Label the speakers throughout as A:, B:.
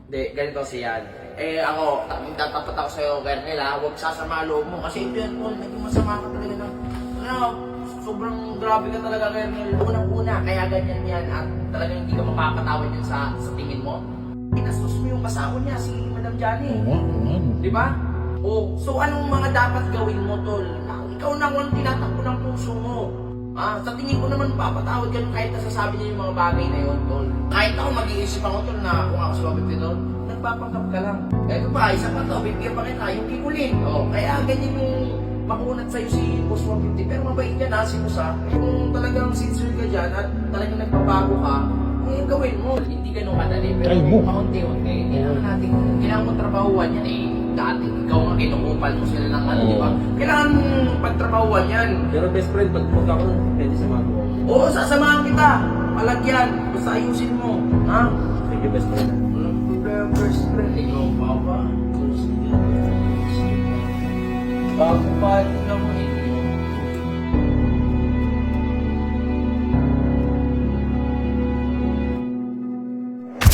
A: Hindi, ganito siyan. Ako, tatapat ako sa'yo, Kernel, ha? Huwag sasama loob mo. Kasi ito yan, Paul, naging masama ka talaga na. Sobrang grabe ka talaga, Kernel. Unang-una, kaya ganyan yan. At talagang hindi ka mapapatawad yan sa tingin mo. Pinastos mo yung kasama niya, si Madam Johnny. Di ba? So anong mga dapat gawin mo, Tol? Ikaw na ang tinatakbo ng puso mo. Sa tingin ko naman papatawad ka kahit nasasabi niya yung mga bagay na yun, Tol. Kahit ako mag-iisip ako, Tol, na kung ako si Robert Tol, nagpapanggap ka lang. Eto pa, isa pa to, bibigyan pa kita, yung kikulin. Kaya ganyan yung makunat sa'yo si Boss 150. Pero mabait yan ha, si Boss ha. Kung talagang sincere ka dyan at talagang nagpabago ka, gawin mo. Hindi ganun kadali, pero paunti-unti. Kailangan mo trabahuan yan dati ikaw nga kinukupal mo sila ng ano, di ba? Kailangan pagtrabahuan yan.
B: Pero best friend, pag ako nun, pwede samahan mo.
A: Oo, sasamahan kita. Palagyan. Basta ayusin mo. Ha?
B: Thank you, best friend.
A: Walang problema, best friend. Ikaw pa ba? Bago pa rin naman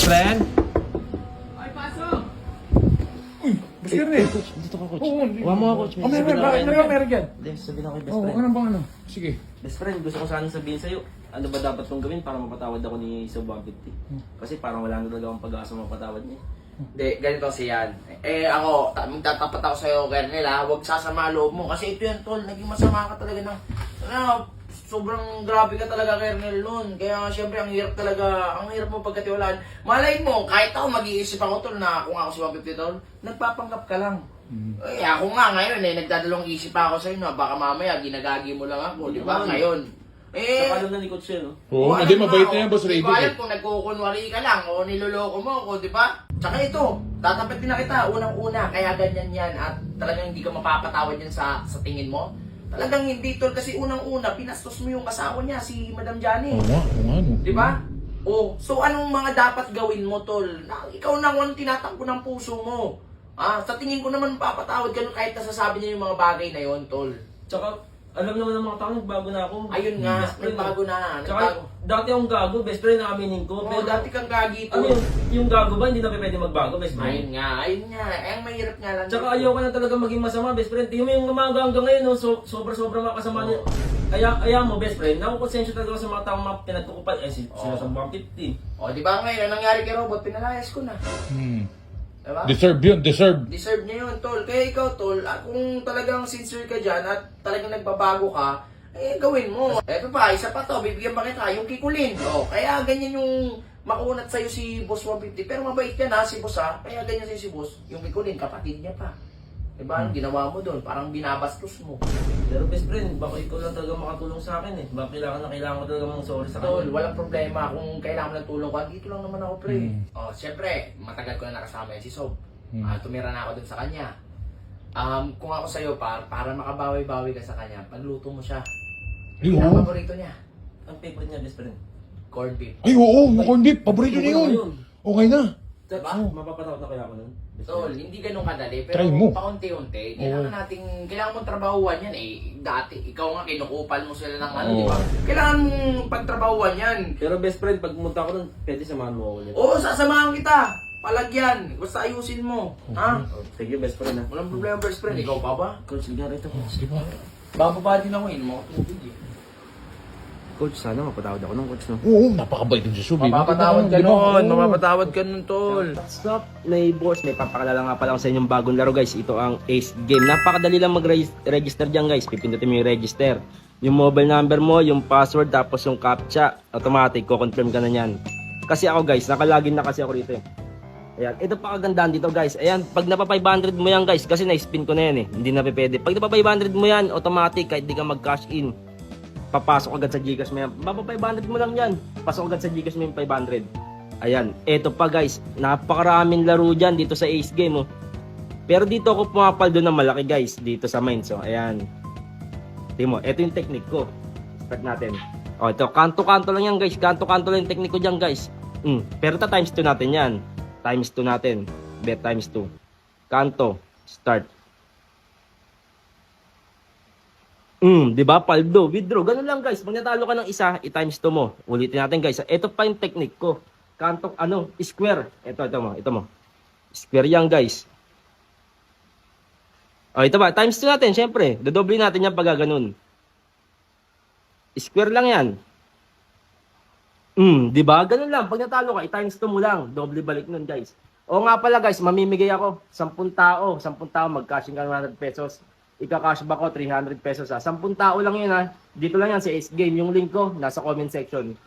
C: Friend?
A: Ay, pasok!
C: Basta rin.
B: Coach, dito ka, coach.
C: Oo,
B: Huwag mo nga, coach.
C: Oh, bakit meron dyan?
B: Hindi, sabihin ako kay best
C: Oo,
B: friend.
C: ano bang ano? Sige.
B: Best friend, gusto ko sana sabihin sa'yo, ano ba dapat kong gawin para mapatawad ako ni Sub 150? Kasi parang wala na talaga akong pag-asa mapatawad niya.
A: Hindi, ganito siyan. Ako, tatapat ako sa'yo, Kernel, ha? Huwag sasama loob mo. Kasi ito yan, Tol, naging masama ka talaga na. Sobrang grabe ka talaga, Kernel, noon. Kaya, syempre, ang hirap talaga, ang hirap mo pagkatiwalaan. Malay mo, kahit ako mag-iisip ako, Tol, na kung ako si 150, Tol, nagpapanggap ka lang. Ako nga ngayon, nagdadalawang isip ako sa'yo, na baka mamaya, ginagagi mo lang ako, di ba? Ngayon.
B: Sa palo na ni coach yan, no?
C: Oo, hindi mabait na yan, Boss
A: Hindi
C: Ray.
A: ko alam kung nagkukunwari ka lang o niloloko mo ako, di ba? Tsaka ito, tatapatin na kita, unang-una, kaya ganyan yan at talagang hindi ka mapapatawad yan sa tingin mo. Talagang hindi, Tol, kasi unang-una, pinastos mo yung asawa niya, si Madam Johnny.
C: Oo nga, no.
A: Di ba? So anong mga dapat gawin mo, Tol? Ikaw na ang tinatakbo ng puso mo. Sa tingin ko naman papatawad ka kahit nasasabi niya yung mga bagay na yon, Tol.
B: Tsaka, alam naman ng mga tao, nagbago na ako.
A: Ayun nga,
B: Best friend,
A: nagbago na.
B: Tsaka, dati akong gago, best friend, nakaminin ko.
A: Oo, dati kang gagi,
B: Ano
A: Tol.
B: yung gago ba, hindi na pwede magbago, best friend?
A: Ayun nga. Ang mahirap nga lang.
B: Tsaka ayaw ka na talaga maging masama, best friend. Tingnan mo yung umaga hanggang ngayon, no? Sobra-sobra makasama niya. Ayaw mo, best friend. Nakukonsensya talaga ako sa mga taong pinagkukupal. Sila sa 150.
A: Di ba ngayon, ang nangyari kay Robot, pinalayas ko na. Diba?
C: Deserve yun, deserve.
A: Deserve niya yun, Tol. Kaya ikaw, Tol, kung talagang sincere ka dyan at talagang nagbabago ka, gawin mo. Eto pa, isa pa to, bibigyan pa kita, yung kikulin. Kaya ganyan yung makunat sa'yo si Boss 150. Pero mabait yan ha, si Boss ha. Kaya ganyan sa'yo si Boss, yung kikulin, kapatid niya pa. Diba, ang ginawa mo doon, parang binabastos mo.
B: Pero best friend, baka ikaw lang talaga makatulong sa akin eh. Baka kailangan ko talaga mong sorry sa
A: Tol,
B: kanya.
A: walang problema kung kailangan mo ng tulong ko. Dito lang naman ako, pre. Siyempre, matagal ko na nakasama yan si Sob. Tumira na ako dun sa kanya. Kung ako sa'yo, para makabawi-bawi ka sa kanya, pagluto mo siya.
C: Ay,
A: Ang
C: oo.
A: paborito niya,
B: Ang favorite niya, best friend.
A: corned beef.
C: Ay, oo, corned beef. Paborito niya yun. Okay na.
A: Diba?
B: Mapapatawad na kaya ako nun? Best
A: Tol,
B: friend.
A: hindi ganun kadali, pero
C: Try mo.
A: paunti-unti, kailangan mong trabahuan yan dati, ikaw nga kinukupal mo sila ng ano, di ba? Kailangan mong pagtrabahuan yan.
B: Pero best friend, pag pumunta ako nun, pwede samahan mo ako ulit.
A: Oo, sasamahan kita. Palagyan. Basta ayusin mo. Ha?
B: Sige, best friend ha.
A: Walang problema, best friend. Ikaw pa ba?
B: Coach, liga rito.
C: Sige pa.
A: Bababa din ako, mo tubig eh.
B: Coach, sana mapatawad ako ng coach, no?
C: Oo, napakabait din si Subi.
A: Mapapatawad ka
C: Di ba?
A: nun.
C: Oo.
A: Mapapatawad ka nun, Tol.
B: What's up, neighbors? May papakalala nga pala ako sa inyong bagong laro, guys. Ito ang Ace Game. Napakadali lang mag-register dyan, guys. Pipindutin mo yung register. Yung mobile number mo, yung password, tapos yung captcha. Automatic, ko-confirm ka na yan. Kasi ako, guys, nakalagin na kasi ako rito. Ayan, ito pa kagandaan dito, guys. Ayan, pag napa 500 mo yan, guys, kasi na-spin ko na yan eh. Hindi na pwede. Pag napa 500 mo yan, automatic, kahit di ka mag-cash in, papasok agad sa Gcash mo yan. Baba 500 mo lang yan. Pasok agad sa Gcash mo yung 500. Ayan. Eto pa guys. Napakaraming laro dyan dito sa Ace Game. Oh. Pero dito ako pumapaldo ng malaki guys. Dito sa mines. So, ayan. Tingnan mo. Eto yung technique ko. Start natin. O, ito. Kanto-kanto lang yan guys. Kanto-kanto lang yung technique ko dyan guys. Pero times 2 natin yan. Times 2 natin. Bet times 2. Kanto. Start. Di ba? Paldo, withdraw. Ganun lang guys. Pag natalo ka ng isa, i-times 2 mo. Ulitin natin guys. Ito pa yung technique ko. Kanto, square. Ito mo. Square yan, guys. O, ito ba? Times 2 natin, syempre. Dodoble natin yan pag ganun. Square lang yan. Di ba? Ganun lang. Pag natalo ka, i-times 2 mo lang. Doble balik nun, guys. O nga pala, guys, mamimigay ako. 10 tao. 10 tao, mag-cashing ka ng 100 pesos. Ika-cashback ko, 300 pesos ha. 10 tao lang yun ha. Dito lang yan sa Ace Game. Yung link ko, nasa comment section.